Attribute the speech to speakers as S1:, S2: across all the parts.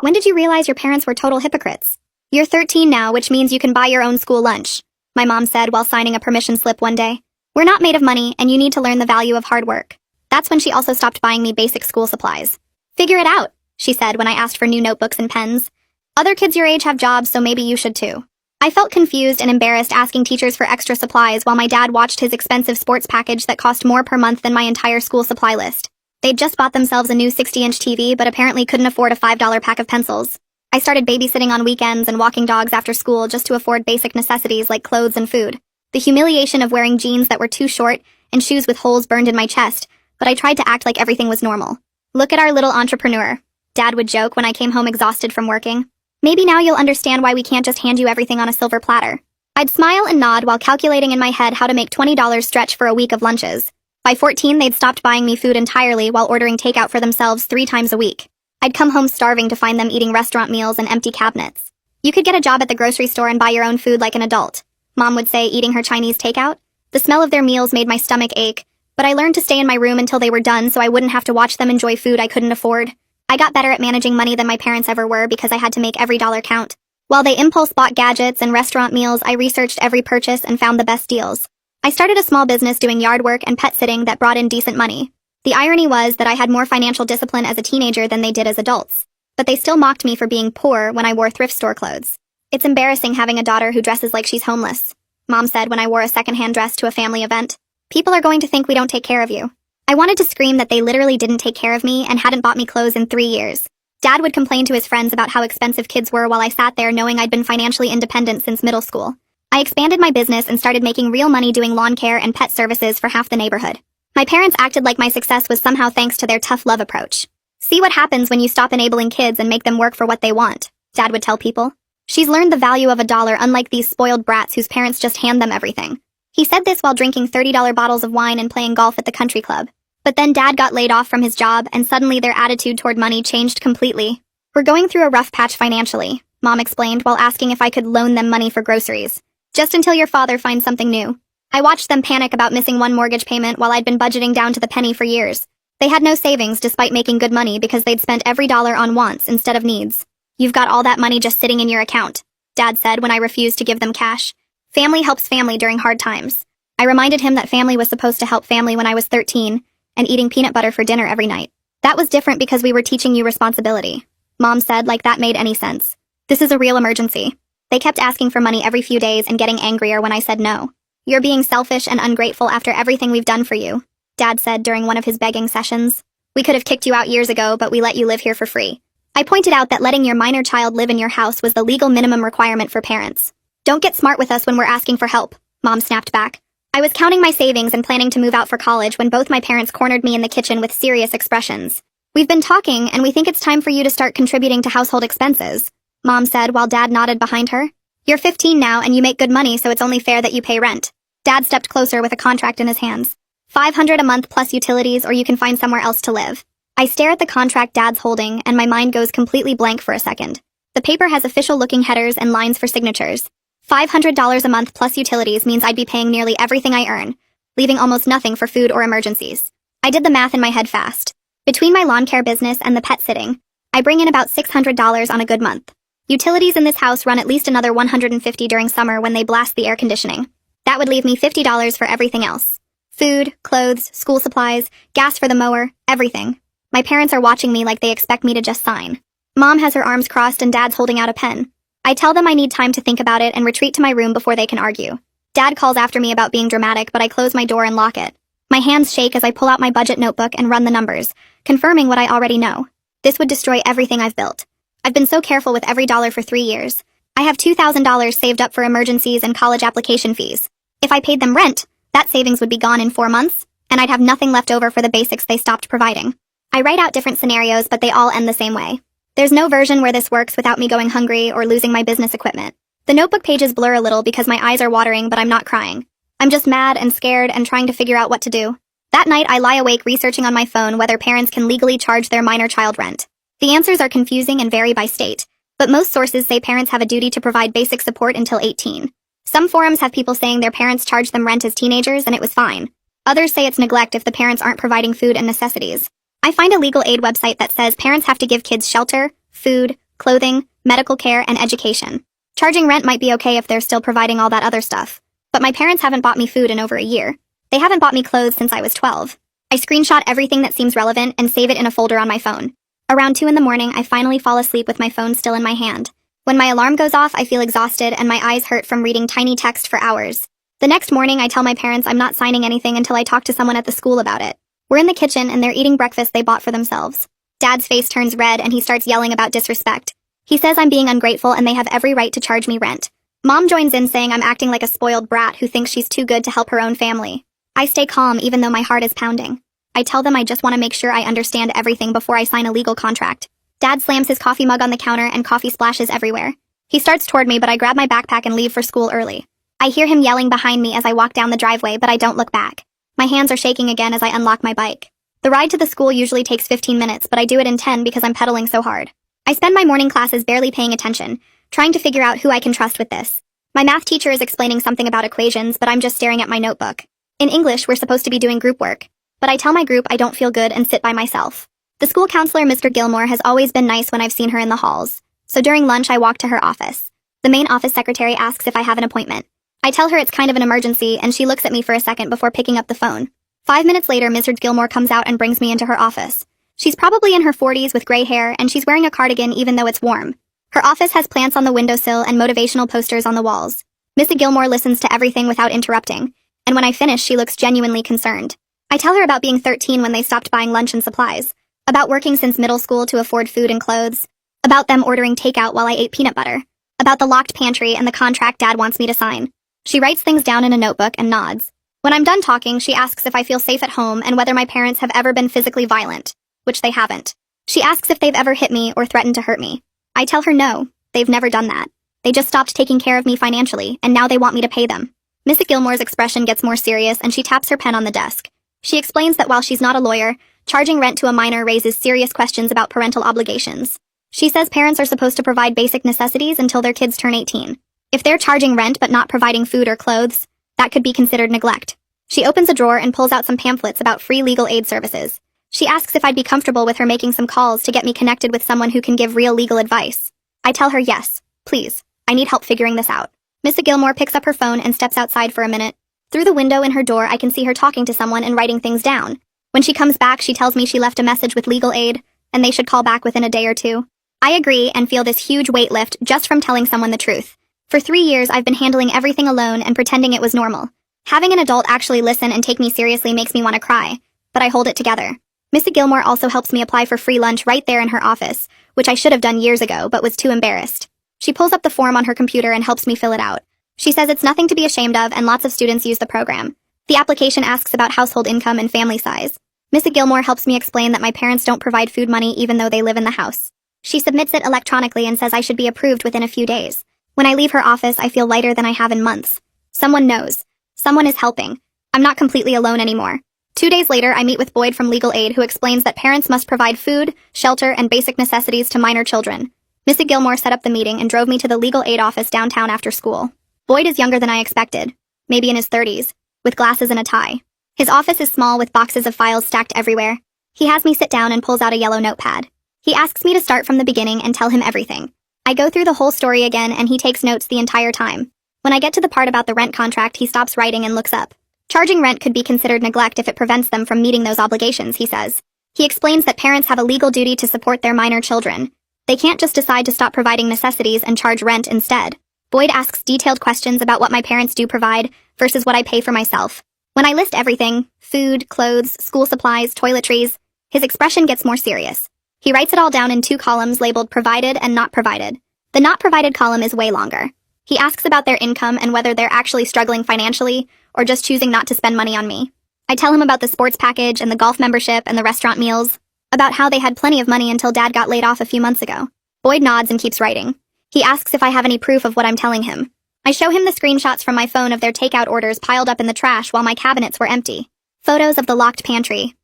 S1: When did you realize your parents were total hypocrites? You're 13 now, which means you can buy your own school lunch, my mom said while signing a permission slip one day. We're not made of money, and you need to learn the value of hard work. That's when she also stopped buying me basic school supplies. Figure it out, she said when I asked for new notebooks and pens. Other kids your age have jobs, so maybe you should too. I felt confused and embarrassed asking teachers for extra supplies while my dad watched his expensive sports package that cost more per month than my entire school supply list. They'd just bought themselves a new 60-inch TV, but apparently couldn't afford a $5 pack of pencils. I started babysitting on weekends and walking dogs after school just to afford basic necessities like clothes and food. The humiliation of wearing jeans that were too short and shoes with holes burned in my chest, but I tried to act like everything was normal. Look at our little entrepreneur, Dad would joke when I came home exhausted from working. Maybe now you'll understand why we can't just hand you everything on a silver platter. I'd smile and nod while calculating in my head how to make $20 stretch for a week of lunches. By 14, they'd stopped buying me food entirely while ordering takeout for themselves 3 times a week. I'd come home starving to find them eating restaurant meals and empty cabinets. You could get a job at the grocery store and buy your own food like an adult, Mom would say, eating her Chinese takeout. The smell of their meals made my stomach ache, but I learned to stay in my room until they were done so I wouldn't have to watch them enjoy food I couldn't afford. I got better at managing money than my parents ever were because I had to make every dollar count. While they impulse bought gadgets and restaurant meals, I researched every purchase and found the best deals. I started a small business doing yard work and pet sitting that brought in decent money. The irony was that I had more financial discipline as a teenager than they did as adults. But they still mocked me for being poor when I wore thrift store clothes. It's embarrassing having a daughter who dresses like she's homeless, Mom said when I wore a secondhand dress to a family event. People are going to think we don't take care of you. I wanted to scream that they literally didn't take care of me and hadn't bought me clothes in 3 years. Dad would complain to his friends about how expensive kids were while I sat there knowing I'd been financially independent since middle school. I expanded my business and started making real money doing lawn care and pet services for half the neighborhood. My parents acted like my success was somehow thanks to their tough love approach. See what happens when you stop enabling kids and make them work for what they want, Dad would tell people. She's learned the value of a dollar unlike these spoiled brats whose parents just hand them everything. He said this while drinking $30 bottles of wine and playing golf at the country club. But then Dad got laid off from his job and suddenly their attitude toward money changed completely. We're going through a rough patch financially, Mom explained while asking if I could loan them money for groceries. Just until your father finds something new. I watched them panic about missing one mortgage payment while I'd been budgeting down to the penny for years. They had no savings despite making good money because they'd spent every dollar on wants instead of needs. You've got all that money just sitting in your account, Dad said when I refused to give them cash. Family helps family during hard times. I reminded him that family was supposed to help family when I was 13, and eating peanut butter for dinner every night. That was different because we were teaching you responsibility. Mom said like that made any sense. This is a real emergency. They kept asking for money every few days and getting angrier when I said no. You're being selfish and ungrateful after everything we've done for you, Dad said during one of his begging sessions. We could have kicked you out years ago, but we let you live here for free. I pointed out that letting your minor child live in your house was the legal minimum requirement for parents. Don't get smart with us when we're asking for help, Mom snapped back. I was counting my savings and planning to move out for college when both my parents cornered me in the kitchen with serious expressions. We've been talking, and we think it's time for you to start contributing to household expenses, Mom said while Dad nodded behind her. You're 15 now and you make good money, so it's only fair that you pay rent. Dad stepped closer with a contract in his hands. $500 a month plus utilities, or you can find somewhere else to live. I stare at the contract Dad's holding, and my mind goes completely blank for a second. The paper has official-looking headers and lines for signatures. $500 a month plus utilities means I'd be paying nearly everything I earn, leaving almost nothing for food or emergencies. I did the math in my head fast. Between my lawn care business and the pet sitting, I bring in about $600 on a good month. Utilities in this house run at least another $150 during summer when they blast the air conditioning. That would leave me $50 for everything else. Food, clothes, school supplies, gas for the mower, everything. My parents are watching me like they expect me to just sign. Mom has her arms crossed and Dad's holding out a pen. I tell them I need time to think about it and retreat to my room before they can argue. Dad calls after me about being dramatic, but I close my door and lock it. My hands shake as I pull out my budget notebook and run the numbers, confirming what I already know. This would destroy everything I've built. I've been so careful with every dollar for 3 years. I have $2,000 saved up for emergencies and college application fees. If I paid them rent, that savings would be gone in 4 months, and I'd have nothing left over for the basics they stopped providing. I write out different scenarios, but they all end the same way. There's no version where this works without me going hungry or losing my business equipment. The notebook pages blur a little because my eyes are watering, but I'm not crying. I'm just mad and scared and trying to figure out what to do. That night, I lie awake researching on my phone whether parents can legally charge their minor child rent. The answers are confusing and vary by state, but most sources say parents have a duty to provide basic support until 18. Some forums have people saying their parents charged them rent as teenagers and it was fine. Others say it's neglect if the parents aren't providing food and necessities. I find a legal aid website that says parents have to give kids shelter, food, clothing, medical care, and education. Charging rent might be okay if they're still providing all that other stuff, but my parents haven't bought me food in over a year. They haven't bought me clothes since I was 12. I screenshot everything that seems relevant and save it in a folder on my phone. Around 2 in the morning, I finally fall asleep with my phone still in my hand. When my alarm goes off, I feel exhausted and my eyes hurt from reading tiny text for hours. The next morning, I tell my parents I'm not signing anything until I talk to someone at the school about it. We're in the kitchen and they're eating breakfast they bought for themselves. Dad's face turns red and he starts yelling about disrespect. He says I'm being ungrateful and they have every right to charge me rent. Mom joins in saying I'm acting like a spoiled brat who thinks she's too good to help her own family. I stay calm even though my heart is pounding. I tell them I just want to make sure I understand everything before I sign a legal contract. Dad slams his coffee mug on the counter and coffee splashes everywhere. He starts toward me, but I grab my backpack and leave for school early. I hear him yelling behind me as I walk down the driveway, but I don't look back. My hands are shaking again as I unlock my bike. The ride to the school usually takes 15 minutes, but I do it in 10 because I'm pedaling so hard. I spend my morning classes barely paying attention, trying to figure out who I can trust with this. My math teacher is explaining something about equations, but I'm just staring at my notebook. In English, we're supposed to be doing group work, but I tell my group I don't feel good and sit by myself. The school counselor, Mr. Gilmore, has always been nice when I've seen her in the halls, so during lunch I walk to her office. The main office secretary asks if I have an appointment. I tell her it's kind of an emergency, and she looks at me for a second before picking up the phone. 5 minutes later, Mrs. Gilmore comes out and brings me into her office. She's probably in her 40s with gray hair, and she's wearing a cardigan even though it's warm. Her office has plants on the windowsill and motivational posters on the walls. Mrs. Gilmore listens to everything without interrupting, and when I finish, she looks genuinely concerned. I tell her about being 13 when they stopped buying lunch and supplies, about working since middle school to afford food and clothes, about them ordering takeout while I ate peanut butter, about the locked pantry and the contract Dad wants me to sign. She writes things down in a notebook and nods. When I'm done talking, she asks if I feel safe at home and whether my parents have ever been physically violent, which they haven't. She asks if they've ever hit me or threatened to hurt me. I tell her no, they've never done that. They just stopped taking care of me financially, and now they want me to pay them. Mrs. Gilmore's expression gets more serious and she taps her pen on the desk. She explains that while she's not a lawyer, charging rent to a minor raises serious questions about parental obligations. She says parents are supposed to provide basic necessities until their kids turn 18. If they're charging rent but not providing food or clothes, that could be considered neglect. She opens a drawer and pulls out some pamphlets about free legal aid services. She asks if I'd be comfortable with her making some calls to get me connected with someone who can give real legal advice. I tell her yes, please. I need help figuring this out. Mrs. Gilmore picks up her phone and steps outside for a minute. Through the window in her door, I can see her talking to someone and writing things down. When she comes back, she tells me she left a message with legal aid, and they should call back within a day or two. I agree and feel this huge weight lift just from telling someone the truth. For 3 years, I've been handling everything alone and pretending it was normal. Having an adult actually listen and take me seriously makes me want to cry, but I hold it together. Mrs. Gilmore also helps me apply for free lunch right there in her office, which I should have done years ago but was too embarrassed. She pulls up the form on her computer and helps me fill it out. She says it's nothing to be ashamed of and lots of students use the program. The application asks about household income and family size. Mrs. Gilmore helps me explain that my parents don't provide food money even though they live in the house. She submits it electronically and says I should be approved within a few days. When I leave her office, I feel lighter than I have in months. Someone knows. Someone is helping. I'm not completely alone anymore. 2 days later, I meet with Boyd from Legal Aid, who explains that parents must provide food, shelter, and basic necessities to minor children. Mrs. Gilmore set up the meeting and drove me to the Legal Aid office downtown after school. Boyd is younger than I expected, maybe in his 30s, with glasses and a tie. His office is small with boxes of files stacked everywhere. He has me sit down and pulls out a yellow notepad. He asks me to start from the beginning and tell him everything. I go through the whole story again and he takes notes the entire time. When I get to the part about the rent contract, he stops writing and looks up. Charging rent could be considered neglect if it prevents them from meeting those obligations, he says. He explains that parents have a legal duty to support their minor children. They can't just decide to stop providing necessities and charge rent instead. Boyd asks detailed questions about what my parents do provide versus what I pay for myself. When I list everything, food, clothes, school supplies, toiletries, his expression gets more serious. He writes it all down in 2 columns labeled provided and not provided. The not provided column is way longer. He asks about their income and whether they're actually struggling financially or just choosing not to spend money on me. I tell him about the sports package and the golf membership and the restaurant meals, about how they had plenty of money until Dad got laid off a few months ago. Boyd nods and keeps writing. He asks if I have any proof of what I'm telling him. I show him the screenshots from my phone of their takeout orders piled up in the trash while my cabinets were empty. Photos of the locked pantry.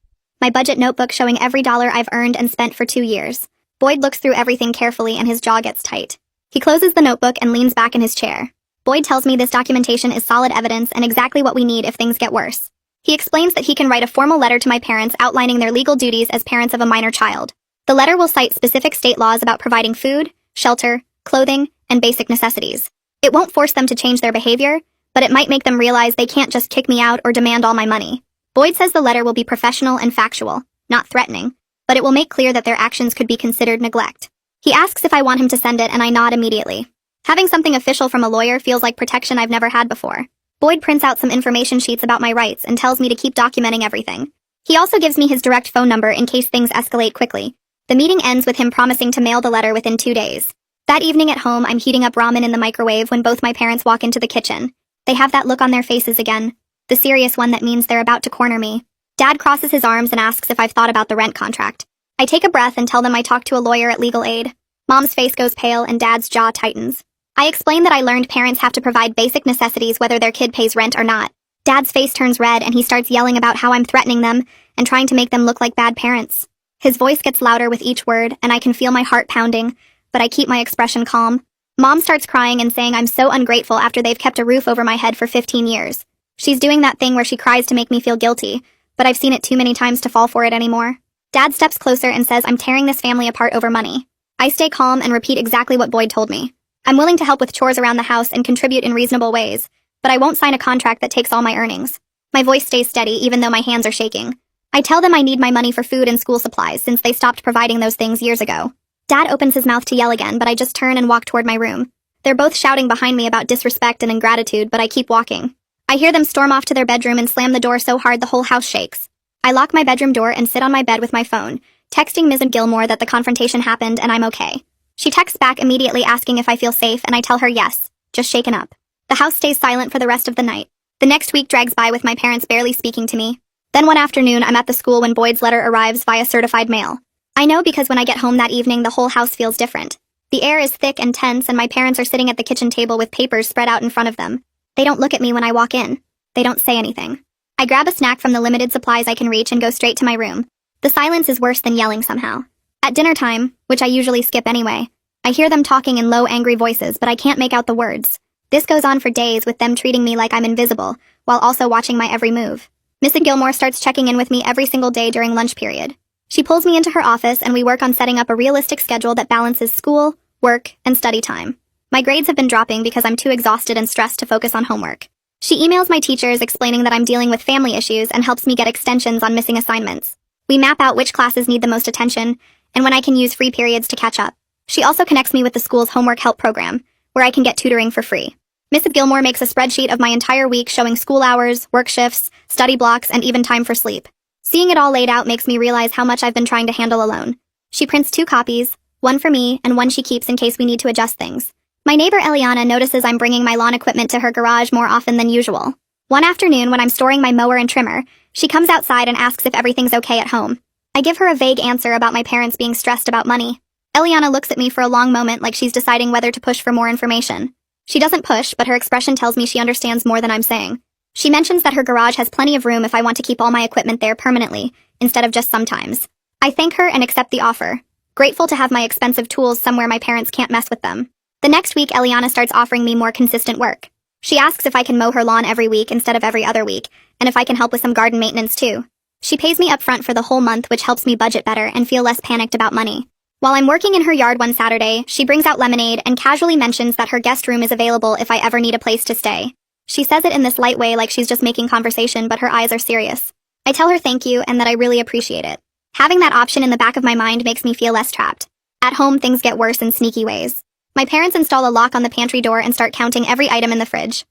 S1: My budget notebook showing every dollar I've earned and spent for 2 years. Boyd looks through everything carefully and his jaw gets tight. He closes the notebook and leans back in his chair. Boyd tells me this documentation is solid evidence and exactly what we need if things get worse. He explains that he can write a formal letter to my parents outlining their legal duties as parents of a minor child. The letter will cite specific state laws about providing food, shelter, clothing, and basic necessities. It won't force them to change their behavior, but it might make them realize they can't just kick me out or demand all my money. Boyd says the letter will be professional and factual, not threatening, but it will make clear that their actions could be considered neglect. He asks if I want him to send it, and I nod immediately. Having something official from a lawyer feels like protection I've never had before. Boyd prints out some information sheets about my rights and tells me to keep documenting everything. He also gives me his direct phone number in case things escalate quickly. The meeting ends with him promising to mail the letter within 2 days. That evening at home, I'm heating up ramen in the microwave when both my parents walk into the kitchen. They have that look on their faces again, the serious one that means they're about to corner me. Dad crosses his arms and asks if I've thought about the rent contract. I take a breath and tell them I talked to a lawyer at Legal Aid. Mom's face goes pale and Dad's jaw tightens. I explain that I learned parents have to provide basic necessities whether their kid pays rent or not. Dad's face turns red and he starts yelling about how I'm threatening them and trying to make them look like bad parents. His voice gets louder with each word and I can feel my heart pounding, but I keep my expression calm. Mom starts crying and saying I'm so ungrateful after they've kept a roof over my head for 15 years. She's doing that thing where she cries to make me feel guilty, but I've seen it too many times to fall for it anymore. Dad steps closer and says I'm tearing this family apart over money. I stay calm and repeat exactly what Boyd told me. I'm willing to help with chores around the house and contribute in reasonable ways, but I won't sign a contract that takes all my earnings. My voice stays steady even though my hands are shaking. I tell them I need my money for food and school supplies since they stopped providing those things years ago. Dad opens his mouth to yell again, but I just turn and walk toward my room. They're both shouting behind me about disrespect and ingratitude, but I keep walking. I hear them storm off to their bedroom and slam the door so hard the whole house shakes. I lock my bedroom door and sit on my bed with my phone, texting Ms. Gilmore that the confrontation happened and I'm okay. She texts back immediately asking if I feel safe and I tell her yes, just shaken up. The house stays silent for the rest of the night. The next week drags by with my parents barely speaking to me. Then one afternoon I'm at the school when Boyd's letter arrives via certified mail. I know because when I get home that evening the whole house feels different. The air is thick and tense and my parents are sitting at the kitchen table with papers spread out in front of them. They don't look at me when I walk in. They don't say anything. I grab a snack from the limited supplies I can reach and go straight to my room. The silence is worse than yelling somehow. At dinner time, which I usually skip anyway, I hear them talking in low, angry voices, but I can't make out the words. This goes on for days with them treating me like I'm invisible, while also watching my every move. Miss Gilmore starts checking in with me every single day during lunch period. She pulls me into her office and we work on setting up a realistic schedule that balances school, work, and study time. My grades have been dropping because I'm too exhausted and stressed to focus on homework. She emails my teachers explaining that I'm dealing with family issues and helps me get extensions on missing assignments. We map out which classes need the most attention and when I can use free periods to catch up. She also connects me with the school's homework help program, where I can get tutoring for free. Mrs. Gilmore makes a spreadsheet of my entire week showing school hours, work shifts, study blocks, and even time for sleep. Seeing it all laid out makes me realize how much I've been trying to handle alone. She prints 2 copies, one for me and one she keeps in case we need to adjust things. My neighbor Eliana notices I'm bringing my lawn equipment to her garage more often than usual. One afternoon when I'm storing my mower and trimmer, she comes outside and asks if everything's okay at home. I give her a vague answer about my parents being stressed about money. Eliana looks at me for a long moment like she's deciding whether to push for more information. She doesn't push, but her expression tells me she understands more than I'm saying. She mentions that her garage has plenty of room if I want to keep all my equipment there permanently, instead of just sometimes. I thank her and accept the offer, grateful to have my expensive tools somewhere my parents can't mess with them. The next week, Eliana starts offering me more consistent work. She asks if I can mow her lawn every week instead of every other week, and if I can help with some garden maintenance too. She pays me up front for the whole month, which helps me budget better and feel less panicked about money. While I'm working in her yard one Saturday, she brings out lemonade and casually mentions that her guest room is available if I ever need a place to stay. She says it in this light way like she's just making conversation, but her eyes are serious. I tell her thank you and that I really appreciate it. Having that option in the back of my mind makes me feel less trapped. At home, things get worse in sneaky ways. My parents install a lock on the pantry door and start counting every item in the fridge.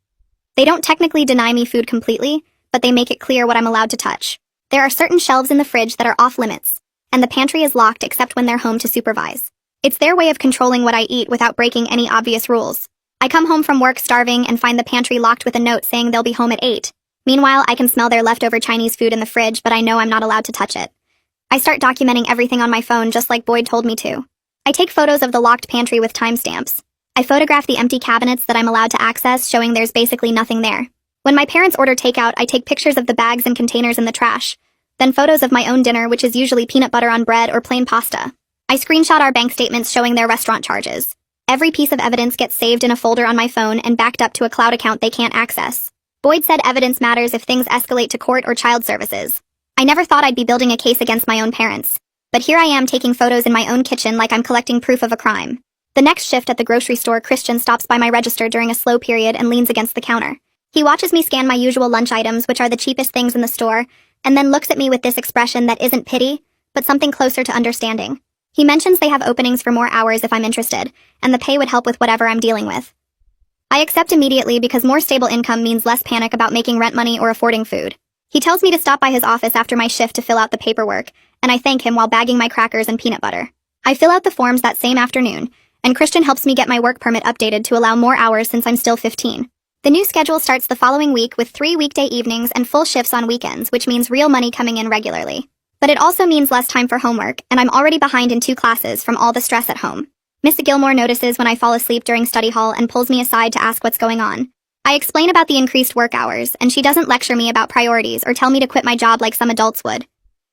S1: They don't technically deny me food completely, but they make it clear what I'm allowed to touch. There are certain shelves in the fridge that are off limits, and the pantry is locked except when they're home to supervise. It's their way of controlling what I eat without breaking any obvious rules. I come home from work starving and find the pantry locked with a note saying they'll be home at 8. Meanwhile, I can smell their leftover Chinese food in the fridge, but I know I'm not allowed to touch it. I start documenting everything on my phone just like Boyd told me to. I take photos of the locked pantry with timestamps. I photograph the empty cabinets that I'm allowed to access, showing there's basically nothing there. When my parents order takeout, I take pictures of the bags and containers in the trash, then photos of my own dinner, which is usually peanut butter on bread or plain pasta. I screenshot our bank statements showing their restaurant charges. Every piece of evidence gets saved in a folder on my phone and backed up to a cloud account they can't access. Boyd said evidence matters if things escalate to court or child services. I never thought I'd be building a case against my own parents, but here I am taking photos in my own kitchen like I'm collecting proof of a crime. The next shift at the grocery store, Christian stops by my register during a slow period and leans against the counter. He watches me scan my usual lunch items, which are the cheapest things in the store, and then looks at me with this expression that isn't pity, but something closer to understanding. He mentions they have openings for more hours if I'm interested, and the pay would help with whatever I'm dealing with. I accept immediately because more stable income means less panic about making rent money or affording food. He tells me to stop by his office after my shift to fill out the paperwork, and I thank him while bagging my crackers and peanut butter. I fill out the forms that same afternoon, and Christian helps me get my work permit updated to allow more hours since I'm still 15. The new schedule starts the following week with 3 weekday evenings and full shifts on weekends, which means real money coming in regularly. But it also means less time for homework, and I'm already behind in 2 classes from all the stress at home. Miss Gilmore notices when I fall asleep during study hall and pulls me aside to ask what's going on. I explain about the increased work hours, and she doesn't lecture me about priorities or tell me to quit my job like some adults would.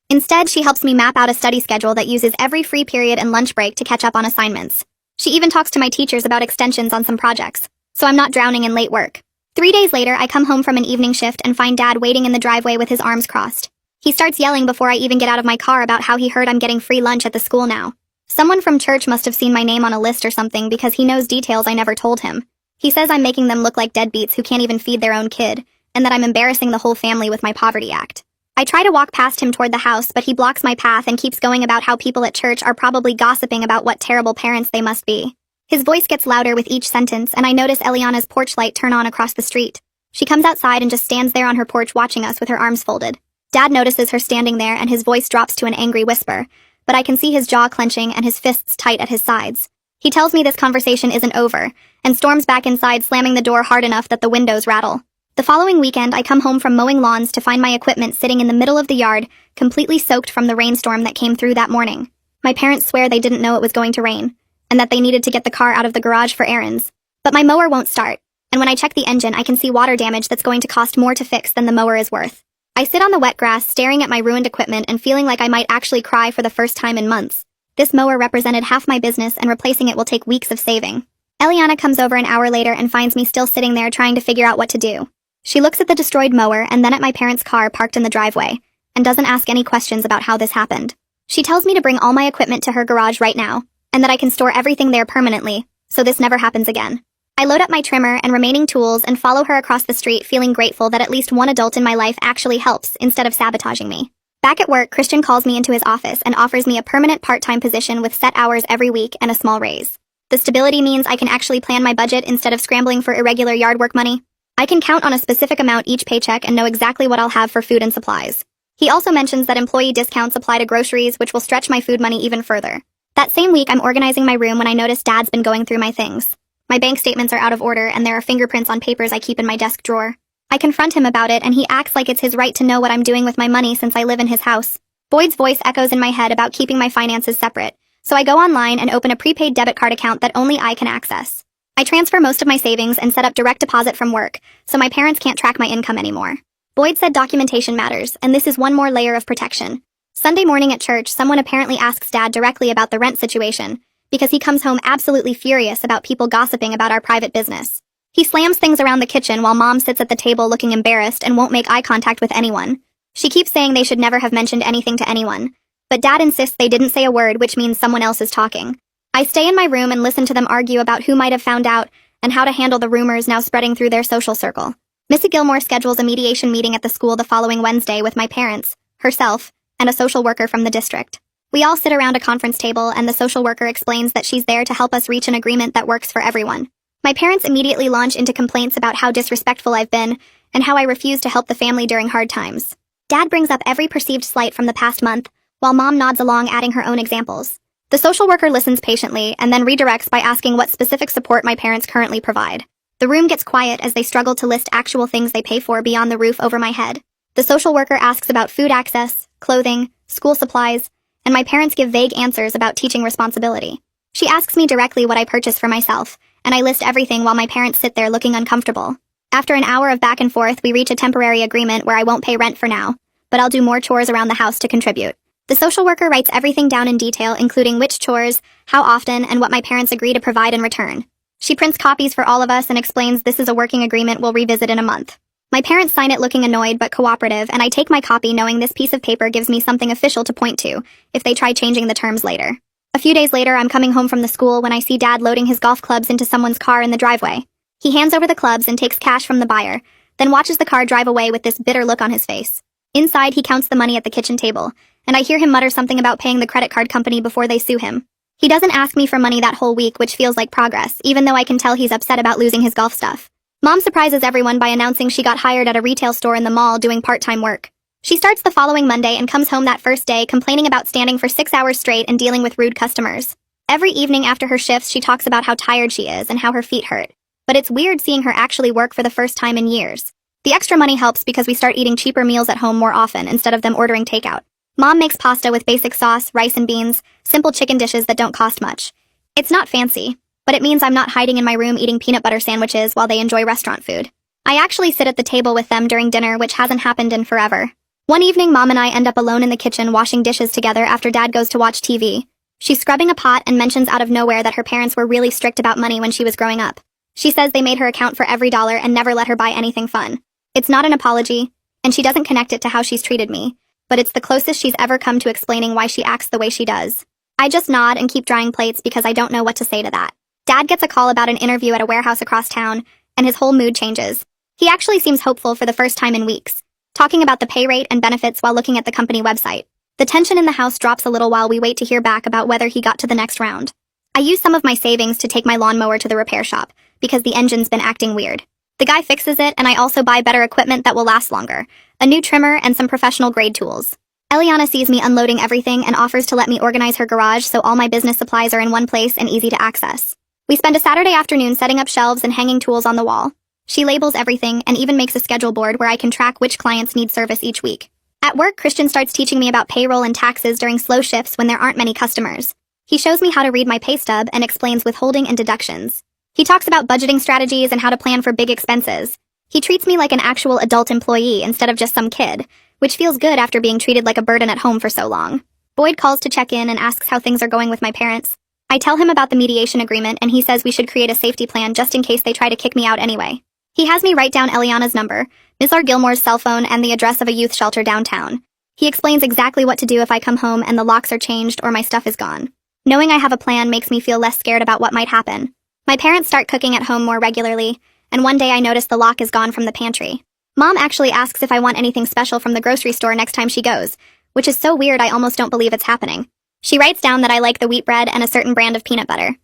S1: Instead, she helps me map out a study schedule that uses every free period and lunch break to catch up on assignments. She even talks to my teachers about extensions on some projects, so I'm not drowning in late work. 3 days later, I come home from an evening shift and find Dad waiting in the driveway with his arms crossed. He starts yelling before I even get out of my car about how he heard I'm getting free lunch at the school now. Someone from church must have seen my name on a list or something because he knows details I never told him. He says I'm making them look like deadbeats who can't even feed their own kid, and that I'm embarrassing the whole family with my poverty act. I try to walk past him toward the house, but he blocks my path and keeps going about how people at church are probably gossiping about what terrible parents they must be. His voice gets louder with each sentence, and I notice Eliana's porch light turn on across the street. She comes outside and just stands there on her porch watching us with her arms folded. Dad notices her standing there and his voice drops to an angry whisper, but I can see his jaw clenching and his fists tight at his sides. He tells me this conversation isn't over, and storms back inside, slamming the door hard enough that the windows rattle. The following weekend, I come home from mowing lawns to find my equipment sitting in the middle of the yard, completely soaked from the rainstorm that came through that morning. My parents swear they didn't know it was going to rain, and that they needed to get the car out of the garage for errands. But my mower won't start, and when I check the engine, I can see water damage that's going to cost more to fix than the mower is worth. I sit on the wet grass staring at my ruined equipment and feeling like I might actually cry for the first time in months. This mower represented half my business, and replacing it will take weeks of saving. Eliana comes over an hour later and finds me still sitting there trying to figure out what to do. She looks at the destroyed mower and then at my parents' car parked in the driveway, and doesn't ask any questions about how this happened. She tells me to bring all my equipment to her garage right now, and that I can store everything there permanently, so this never happens again. I load up my trimmer and remaining tools and follow her across the street, feeling grateful that at least one adult in my life actually helps instead of sabotaging me. Back at work, Christian calls me into his office and offers me a permanent part-time position with set hours every week and a small raise. The stability means I can actually plan my budget instead of scrambling for irregular yard work money. I can count on a specific amount each paycheck and know exactly what I'll have for food and supplies. He also mentions that employee discounts apply to groceries, which will stretch my food money even further. That same week, I'm organizing my room when I notice Dad's been going through my things. My bank statements are out of order, and there are fingerprints on papers I keep in my desk drawer. I confront him about it, and he acts like it's his right to know what I'm doing with my money since I live in his house. Boyd's voice echoes in my head about keeping my finances separate, so I go online and open a prepaid debit card account that only I can access. I transfer most of my savings and set up direct deposit from work, so my parents can't track my income anymore. Boyd said documentation matters, and this is one more layer of protection. Sunday morning at church, someone apparently asks Dad directly about the rent situation, because he comes home absolutely furious about people gossiping about our private business. He slams things around the kitchen while Mom sits at the table looking embarrassed and won't make eye contact with anyone. She keeps saying they should never have mentioned anything to anyone, but Dad insists they didn't say a word, which means someone else is talking. I stay in my room and listen to them argue about who might have found out and how to handle the rumors now spreading through their social circle. Missy Gilmore schedules a mediation meeting at the school the following Wednesday with my parents, herself, and a social worker from the district. We all sit around a conference table, and the social worker explains that she's there to help us reach an agreement that works for everyone. My parents immediately launch into complaints about how disrespectful I've been and how I refuse to help the family during hard times. Dad brings up every perceived slight from the past month, while Mom nods along, adding her own examples. The social worker listens patiently and then redirects by asking what specific support my parents currently provide. The room gets quiet as they struggle to list actual things they pay for beyond the roof over my head. The social worker asks about food access, clothing, school supplies, and my parents give vague answers about teaching responsibility. She asks me directly what I purchase for myself, and I list everything while my parents sit there looking uncomfortable. After an hour of back and forth, we reach a temporary agreement where I won't pay rent for now, but I'll do more chores around the house to contribute. The social worker writes everything down in detail, including which chores, how often, and what my parents agree to provide in return. She prints copies for all of us and explains this is a working agreement we'll revisit in a month. My parents sign it looking annoyed but cooperative, and I take my copy knowing this piece of paper gives me something official to point to if they try changing the terms later. A few days later, I'm coming home from the school when I see Dad loading his golf clubs into someone's car in the driveway. He hands over the clubs and takes cash from the buyer, then watches the car drive away with this bitter look on his face. Inside, he counts the money at the kitchen table, and I hear him mutter something about paying the credit card company before they sue him. He doesn't ask me for money that whole week, which feels like progress, even though I can tell he's upset about losing his golf stuff. Mom surprises everyone by announcing she got hired at a retail store in the mall doing part-time work. She starts the following Monday and comes home that first day complaining about standing for 6 hours straight and dealing with rude customers. Every evening after her shifts, she talks about how tired she is and how her feet hurt. But it's weird seeing her actually work for the first time in years. The extra money helps because we start eating cheaper meals at home more often instead of them ordering takeout. Mom makes pasta with basic sauce, rice and beans, simple chicken dishes that don't cost much. It's not fancy, but it means I'm not hiding in my room eating peanut butter sandwiches while they enjoy restaurant food. I actually sit at the table with them during dinner, which hasn't happened in forever. One evening, Mom and I end up alone in the kitchen washing dishes together after Dad goes to watch TV. She's scrubbing a pot and mentions out of nowhere that her parents were really strict about money when she was growing up. She says they made her account for every dollar and never let her buy anything fun. It's not an apology, and she doesn't connect it to how she's treated me, but it's the closest she's ever come to explaining why she acts the way she does. I just nod and keep drying plates because I don't know what to say to that. Dad gets a call about an interview at a warehouse across town, and his whole mood changes. He actually seems hopeful for the first time in weeks, talking about the pay rate and benefits while looking at the company website. The tension in the house drops a little while we wait to hear back about whether he got to the next round. I use some of my savings to take my lawnmower to the repair shop, because the engine's been acting weird. The guy fixes it, and I also buy better equipment that will last longer, a new trimmer and some professional grade tools. Eliana sees me unloading everything and offers to let me organize her garage so all my business supplies are in one place and easy to access. We spend a Saturday afternoon setting up shelves and hanging tools on the wall. She labels everything and even makes a schedule board where I can track which clients need service each week. At work, Christian starts teaching me about payroll and taxes during slow shifts when there aren't many customers. He shows me how to read my pay stub and explains withholding and deductions. He talks about budgeting strategies and how to plan for big expenses. He treats me like an actual adult employee instead of just some kid, which feels good after being treated like a burden at home for so long. Boyd calls to check in and asks how things are going with my parents. I tell him about the mediation agreement, and he says we should create a safety plan just in case they try to kick me out anyway. He has me write down Eliana's number, Ms. R. Gilmore's cell phone, and the address of a youth shelter downtown. He explains exactly what to do if I come home and the locks are changed or my stuff is gone. Knowing I have a plan makes me feel less scared about what might happen. My parents start cooking at home more regularly, and one day I notice the lock is gone from the pantry. Mom actually asks if I want anything special from the grocery store next time she goes, which is so weird I almost don't believe it's happening. She writes down that I like the wheat bread and a certain brand of peanut butter.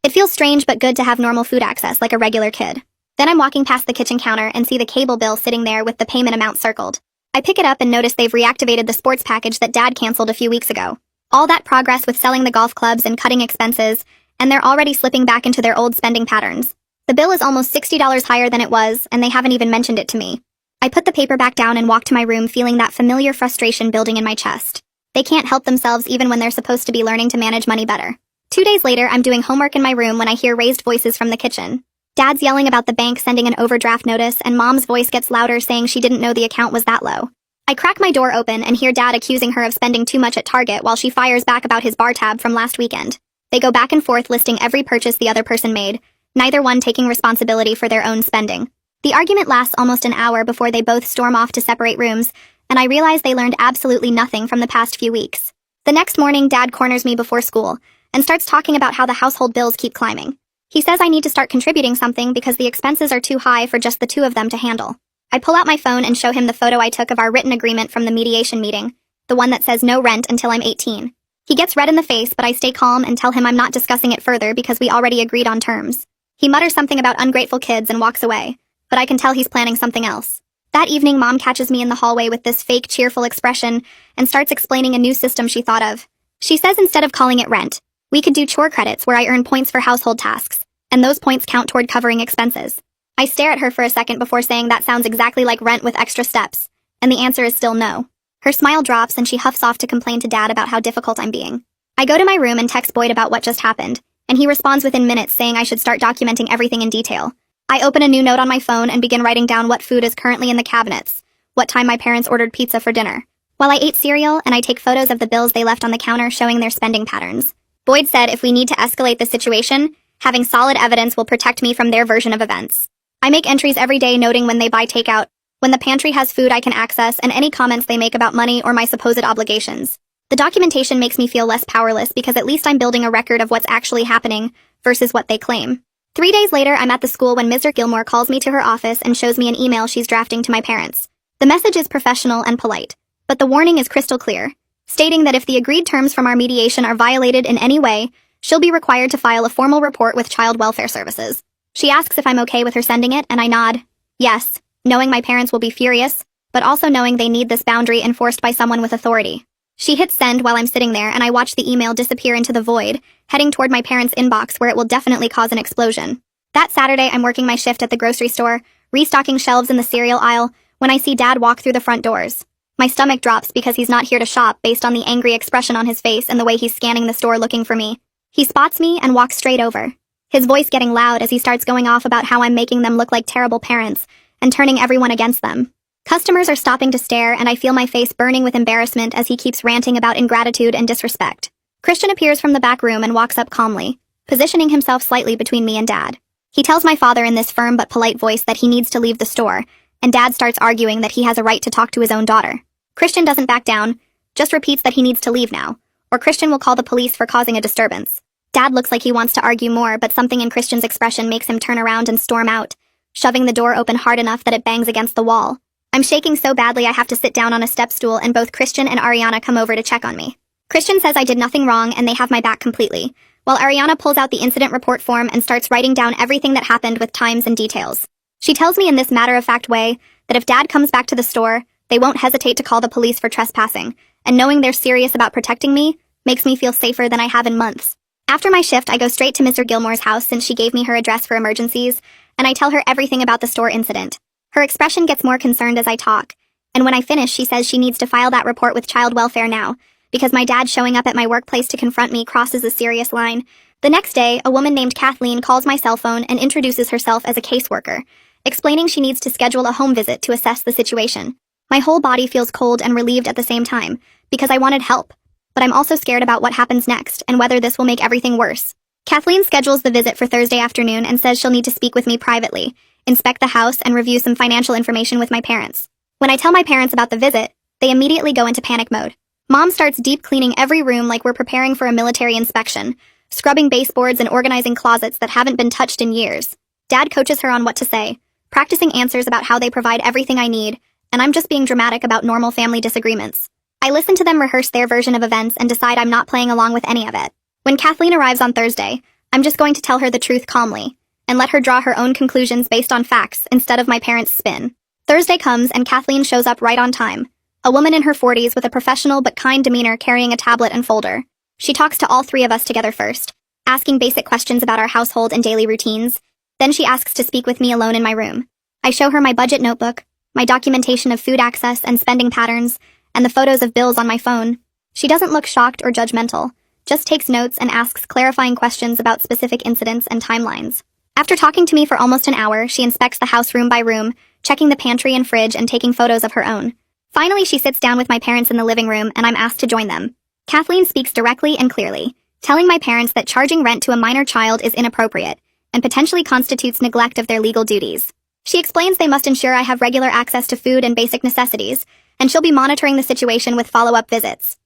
S1: It feels strange but good to have normal food access like a regular kid. Then I'm walking past the kitchen counter and see the cable bill sitting there with the payment amount circled. I pick it up and notice they've reactivated the sports package that Dad canceled a few weeks ago. All that progress with selling the golf clubs and cutting expenses, and they're already slipping back into their old spending patterns. The bill is almost $60 higher than it was, and they haven't even mentioned it to me. I put the paper back down and walk to my room feeling that familiar frustration building in my chest. They can't help themselves even when they're supposed to be learning to manage money better. 2 days later, I'm doing homework in my room when I hear raised voices from the kitchen. Dad's yelling about the bank sending an overdraft notice, and Mom's voice gets louder saying she didn't know the account was that low. I crack my door open and hear Dad accusing her of spending too much at Target while she fires back about his bar tab from last weekend. They go back and forth listing every purchase the other person made, neither one taking responsibility for their own spending. The argument lasts almost an hour before they both storm off to separate rooms, and I realize they learned absolutely nothing from the past few weeks. The next morning, Dad corners me before school and starts talking about how the household bills keep climbing. He says I need to start contributing something because the expenses are too high for just the two of them to handle. I pull out my phone and show him the photo I took of our written agreement from the mediation meeting, the one that says no rent until I'm 18. He gets red in the face, but I stay calm and tell him I'm not discussing it further because we already agreed on terms. He mutters something about ungrateful kids and walks away, but I can tell he's planning something else. That evening, Mom catches me in the hallway with this fake, cheerful expression and starts explaining a new system she thought of. She says instead of calling it rent, we could do chore credits where I earn points for household tasks, and those points count toward covering expenses. I stare at her for a second before saying that sounds exactly like rent with extra steps, and the answer is still no. Her smile drops and she huffs off to complain to Dad about how difficult I'm being. I go to my room and text Boyd about what just happened, and he responds within minutes saying I should start documenting everything in detail. I open a new note on my phone and begin writing down what food is currently in the cabinets, what time my parents ordered pizza for dinner, while I ate cereal, and I take photos of the bills they left on the counter showing their spending patterns. Boyd said if we need to escalate the situation, having solid evidence will protect me from their version of events. I make entries every day noting when they buy takeout, when the pantry has food I can access, and any comments they make about money or my supposed obligations. The documentation makes me feel less powerless because at least I'm building a record of what's actually happening versus what they claim. 3 days later, I'm at the school when Mr. Gilmore calls me to her office and shows me an email she's drafting to my parents. The message is professional and polite, but the warning is crystal clear, stating that if the agreed terms from our mediation are violated in any way, she'll be required to file a formal report with Child Welfare Services. She asks if I'm okay with her sending it, and I nod, yes, knowing my parents will be furious, but also knowing they need this boundary enforced by someone with authority. She hits send while I'm sitting there, and I watch the email disappear into the void, heading toward my parents' inbox where it will definitely cause an explosion. That Saturday, I'm working my shift at the grocery store, restocking shelves in the cereal aisle, when I see Dad walk through the front doors. My stomach drops because he's not here to shop based on the angry expression on his face and the way he's scanning the store looking for me. He spots me and walks straight over, his voice getting loud as he starts going off about how I'm making them look like terrible parents and turning everyone against them. Customers are stopping to stare, and I feel my face burning with embarrassment as he keeps ranting about ingratitude and disrespect. Christian appears from the back room and walks up calmly, positioning himself slightly between me and Dad. He tells my father in this firm but polite voice that he needs to leave the store, and Dad starts arguing that he has a right to talk to his own daughter. Christian doesn't back down, just repeats that he needs to leave now, or Christian will call the police for causing a disturbance. Dad looks like he wants to argue more, but something in Christian's expression makes him turn around and storm out, shoving the door open hard enough that it bangs against the wall. I'm shaking so badly I have to sit down on a step stool, and both Christian and Ariana come over to check on me. Christian says I did nothing wrong and they have my back completely, while Ariana pulls out the incident report form and starts writing down everything that happened with times and details. She tells me in this matter-of-fact way that if Dad comes back to the store, they won't hesitate to call the police for trespassing, and knowing they're serious about protecting me makes me feel safer than I have in months. After my shift, I go straight to Mr. Gilmore's house since she gave me her address for emergencies, and I tell her everything about the store incident. Her expression gets more concerned as I talk, and when I finish, she says she needs to file that report with Child Welfare now, because my dad showing up at my workplace to confront me crosses a serious line. The next day, a woman named Kathleen calls my cell phone and introduces herself as a caseworker, explaining she needs to schedule a home visit to assess the situation. My whole body feels cold and relieved at the same time, because I wanted help, but I'm also scared about what happens next and whether this will make everything worse. Kathleen schedules the visit for Thursday afternoon and says she'll need to speak with me privately, inspect the house, and review some financial information with my parents. When I tell my parents about the visit, they immediately go into panic mode. Mom starts deep cleaning every room like we're preparing for a military inspection, scrubbing baseboards and organizing closets that haven't been touched in years. Dad coaches her on what to say, practicing answers about how they provide everything I need, and I'm just being dramatic about normal family disagreements. I listen to them rehearse their version of events and decide I'm not playing along with any of it. When Kathleen arrives on Thursday, I'm just going to tell her the truth calmly, and let her draw her own conclusions based on facts instead of my parents' spin. Thursday comes and Kathleen shows up right on time, a woman in her 40s with a professional but kind demeanor carrying a tablet and folder. She talks to all three of us together first, asking basic questions about our household and daily routines. Then she asks to speak with me alone in my room. I show her my budget notebook, my documentation of food access and spending patterns, and the photos of bills on my phone. She doesn't look shocked or judgmental, just takes notes and asks clarifying questions about specific incidents and timelines. After talking to me for almost an hour, she inspects the house room by room, checking the pantry and fridge and taking photos of her own. Finally, she sits down with my parents in the living room, and I'm asked to join them. Kathleen speaks directly and clearly, telling my parents that charging rent to a minor child is inappropriate and potentially constitutes neglect of their legal duties. She explains they must ensure I have regular access to food and basic necessities, and she'll be monitoring the situation with follow-up visits.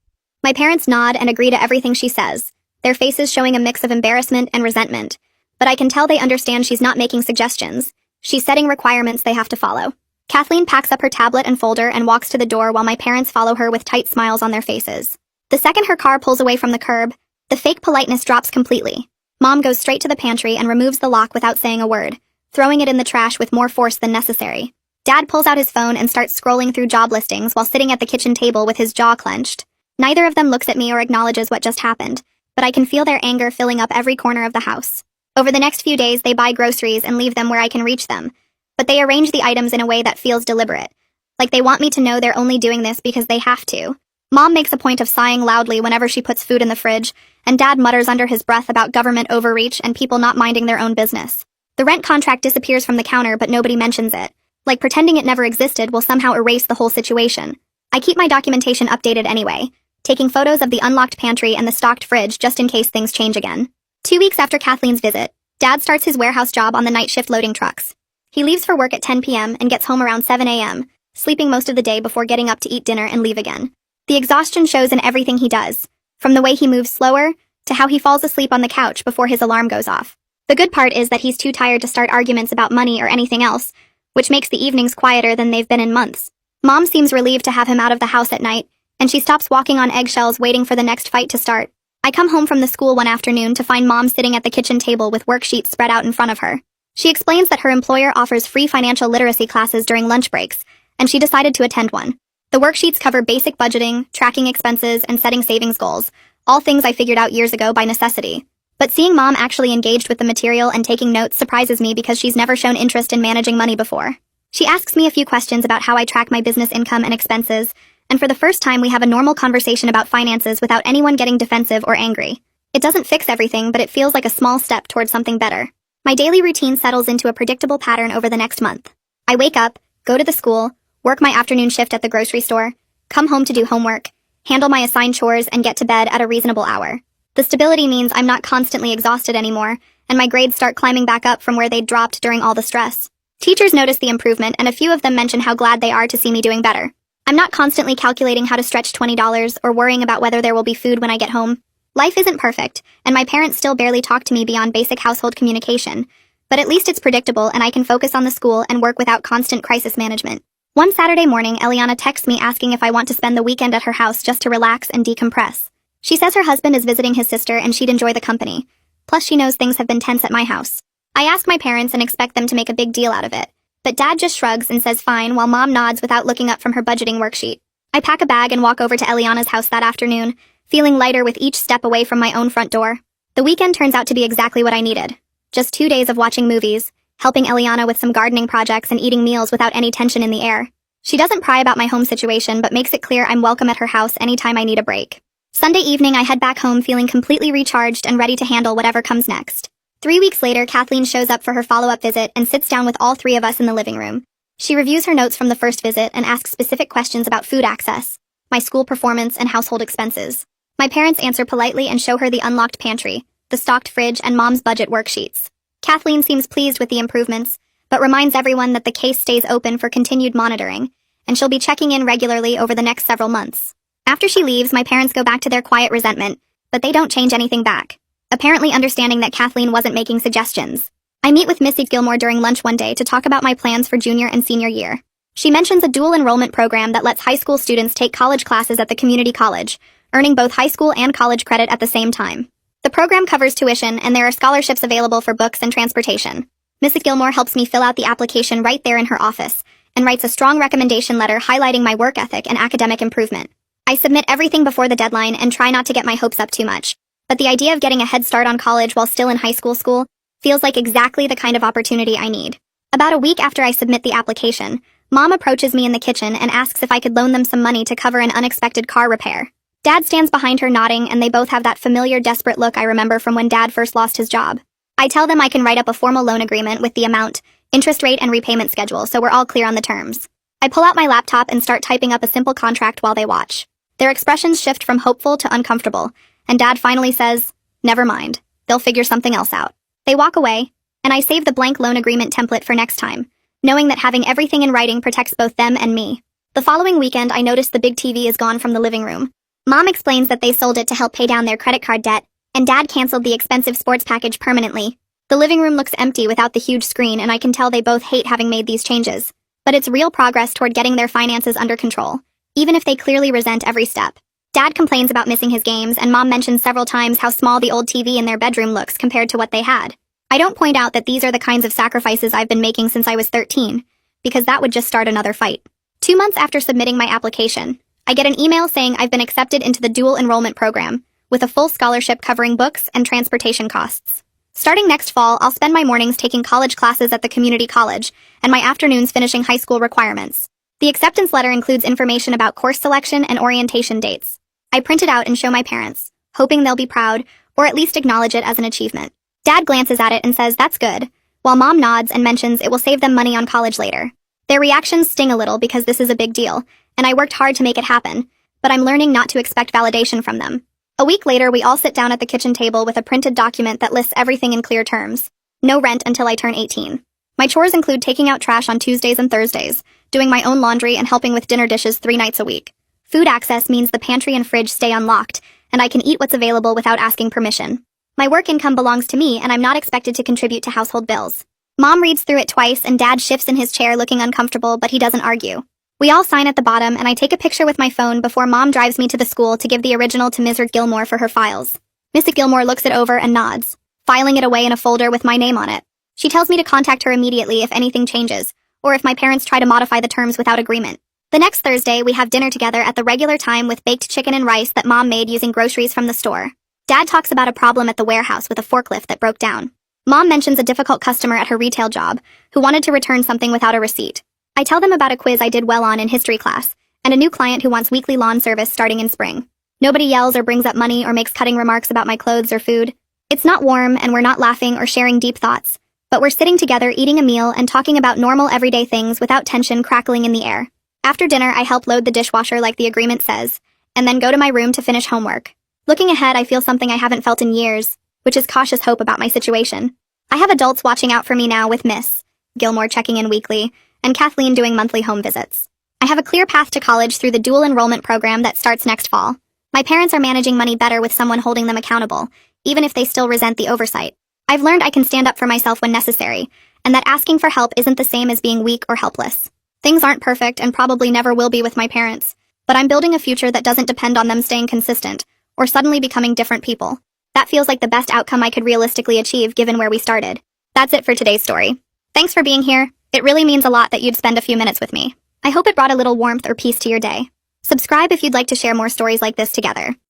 S1: My parents nod and agree to everything she says, their faces showing a mix of embarrassment and resentment, but I can tell they understand she's not making suggestions. She's setting requirements they have to follow. Kathleen packs up her tablet and folder and walks to the door while my parents follow her with tight smiles on their faces. The second her car pulls away from the curb, the fake politeness drops completely. Mom goes straight to the pantry and removes the lock without saying a word, throwing it in the trash with more force than necessary. Dad pulls out his phone and starts scrolling through job listings while sitting at the kitchen table with his jaw clenched. Neither of them looks at me or acknowledges what just happened, but I can feel their anger filling up every corner of the house. Over the next few days, they buy groceries and leave them where I can reach them, but they arrange the items in a way that feels deliberate, like they want me to know they're only doing this because they have to. Mom makes a point of sighing loudly whenever she puts food in the fridge, and Dad mutters under his breath about government overreach and people not minding their own business. The rent contract disappears from the counter, but nobody mentions it, like pretending it never existed will somehow erase the whole situation. I keep my documentation updated anyway, taking photos of the unlocked pantry and the stocked fridge just in case things change again. 2 weeks after Kathleen's visit, Dad starts his warehouse job on the night shift loading trucks. He leaves for work at 10 p.m. and gets home around 7 a.m., sleeping most of the day before getting up to eat dinner and leave again. The exhaustion shows in everything he does, from the way he moves slower to how he falls asleep on the couch before his alarm goes off. The good part is that he's too tired to start arguments about money or anything else, which makes the evenings quieter than they've been in months. Mom seems relieved to have him out of the house at night, and she stops walking on eggshells waiting for the next fight to start. I come home from the school one afternoon to find Mom sitting at the kitchen table with worksheets spread out in front of her. She explains that her employer offers free financial literacy classes during lunch breaks, and she decided to attend one. The worksheets cover basic budgeting, tracking expenses, and setting savings goals, all things I figured out years ago by necessity. But seeing Mom actually engaged with the material and taking notes surprises me because she's never shown interest in managing money before. She asks me a few questions about how I track my business income and expenses, and for the first time we have a normal conversation about finances without anyone getting defensive or angry. It doesn't fix everything, but it feels like a small step towards something better. My daily routine settles into a predictable pattern over the next month. I wake up, go to the school, work my afternoon shift at the grocery store, come home to do homework, handle my assigned chores, and get to bed at a reasonable hour. The stability means I'm not constantly exhausted anymore, and my grades start climbing back up from where they'd dropped during all the stress. Teachers notice the improvement, and a few of them mention how glad they are to see me doing better. I'm not constantly calculating how to stretch $20 or worrying about whether there will be food when I get home. Life isn't perfect, and my parents still barely talk to me beyond basic household communication, but at least it's predictable and I can focus on the school and work without constant crisis management. One Saturday morning, Eliana texts me asking if I want to spend the weekend at her house just to relax and decompress. She says her husband is visiting his sister and she'd enjoy the company. Plus, she knows things have been tense at my house. I ask my parents and expect them to make a big deal out of it. But Dad just shrugs and says fine while Mom nods without looking up from her budgeting worksheet. I pack a bag and walk over to Eliana's house that afternoon, feeling lighter with each step away from my own front door. The weekend turns out to be exactly what I needed. Just 2 days of watching movies, helping Eliana with some gardening projects and eating meals without any tension in the air. She doesn't pry about my home situation but makes it clear I'm welcome at her house anytime I need a break. Sunday evening, I head back home feeling completely recharged and ready to handle whatever comes next. 3 weeks later, Kathleen shows up for her follow-up visit and sits down with all three of us in the living room. She reviews her notes from the first visit and asks specific questions about food access, my school performance, and household expenses. My parents answer politely and show her the unlocked pantry, the stocked fridge, and Mom's budget worksheets. Kathleen seems pleased with the improvements, but reminds everyone that the case stays open for continued monitoring, and she'll be checking in regularly over the next several months. After she leaves, my parents go back to their quiet resentment, but they don't change anything back, apparently understanding that Kathleen wasn't making suggestions. I meet with Missy Gilmore during lunch one day to talk about my plans for junior and senior year. She mentions a dual enrollment program that lets high school students take college classes at the community college, earning both high school and college credit at the same time. The program covers tuition, and there are scholarships available for books and transportation. Mrs. Gilmore helps me fill out the application right there in her office, and writes a strong recommendation letter highlighting my work ethic and academic improvement. I submit everything before the deadline and try not to get my hopes up too much, but the idea of getting a head start on college while still in high school feels like exactly the kind of opportunity I need. About a week after I submit the application, Mom approaches me in the kitchen and asks if I could loan them some money to cover an unexpected car repair. Dad stands behind her nodding, and they both have that familiar desperate look I remember from when Dad first lost his job. I tell them I can write up a formal loan agreement with the amount, interest rate, and repayment schedule so we're all clear on the terms. I pull out my laptop and start typing up a simple contract while they watch. Their expressions shift from hopeful to uncomfortable, and Dad finally says, "Never mind, they'll figure something else out." They walk away, and I save the blank loan agreement template for next time, knowing that having everything in writing protects both them and me. The following weekend, I notice the big TV is gone from the living room. Mom explains that they sold it to help pay down their credit card debt, and Dad canceled the expensive sports package permanently. The living room looks empty without the huge screen, and I can tell they both hate having made these changes. But it's real progress toward getting their finances under control, even if they clearly resent every step. Dad complains about missing his games, and Mom mentions several times how small the old TV in their bedroom looks compared to what they had. I don't point out that these are the kinds of sacrifices I've been making since I was 13, because that would just start another fight. 2 months after submitting my application, I get an email saying I've been accepted into the dual enrollment program, with a full scholarship covering books and transportation costs. Starting next fall, I'll spend my mornings taking college classes at the community college, and my afternoons finishing high school requirements. The acceptance letter includes information about course selection and orientation dates. I print it out and show my parents, hoping they'll be proud, or at least acknowledge it as an achievement. Dad glances at it and says that's good, while Mom nods and mentions it will save them money on college later. Their reactions sting a little because this is a big deal, and I worked hard to make it happen, but I'm learning not to expect validation from them. A week later, we all sit down at the kitchen table with a printed document that lists everything in clear terms. No rent until I turn 18. My chores include taking out trash on Tuesdays and Thursdays, doing my own laundry, and helping with dinner dishes 3 nights a week. Food access means the pantry and fridge stay unlocked, and I can eat what's available without asking permission. My work income belongs to me, and I'm not expected to contribute to household bills. Mom reads through it twice, and Dad shifts in his chair looking uncomfortable, but he doesn't argue. We all sign at the bottom, and I take a picture with my phone before Mom drives me to the school to give the original to Ms. Gilmore for her files. Mrs. Gilmore looks it over and nods, filing it away in a folder with my name on it. She tells me to contact her immediately if anything changes, or if my parents try to modify the terms without agreement. The next Thursday, we have dinner together at the regular time with baked chicken and rice that Mom made using groceries from the store. Dad talks about a problem at the warehouse with a forklift that broke down. Mom mentions a difficult customer at her retail job who wanted to return something without a receipt. I tell them about a quiz I did well on in history class, and a new client who wants weekly lawn service starting in spring. Nobody yells or brings up money or makes cutting remarks about my clothes or food. It's not warm, and we're not laughing or sharing deep thoughts, but we're sitting together eating a meal and talking about normal everyday things without tension crackling in the air. After dinner, I help load the dishwasher like the agreement says, and then go to my room to finish homework. Looking ahead, I feel something I haven't felt in years, which is cautious hope about my situation. I have adults watching out for me now with Miss Gilmore checking in weekly, and Kathleen doing monthly home visits. I have a clear path to college through the dual enrollment program that starts next fall. My parents are managing money better with someone holding them accountable, even if they still resent the oversight. I've learned I can stand up for myself when necessary, and that asking for help isn't the same as being weak or helpless. Things aren't perfect and probably never will be with my parents, but I'm building a future that doesn't depend on them staying consistent or suddenly becoming different people. That feels like the best outcome I could realistically achieve given where we started. That's it for today's story. Thanks for being here. It really means a lot that you'd spend a few minutes with me. I hope it brought a little warmth or peace to your day. Subscribe if you'd like to share more stories like this together.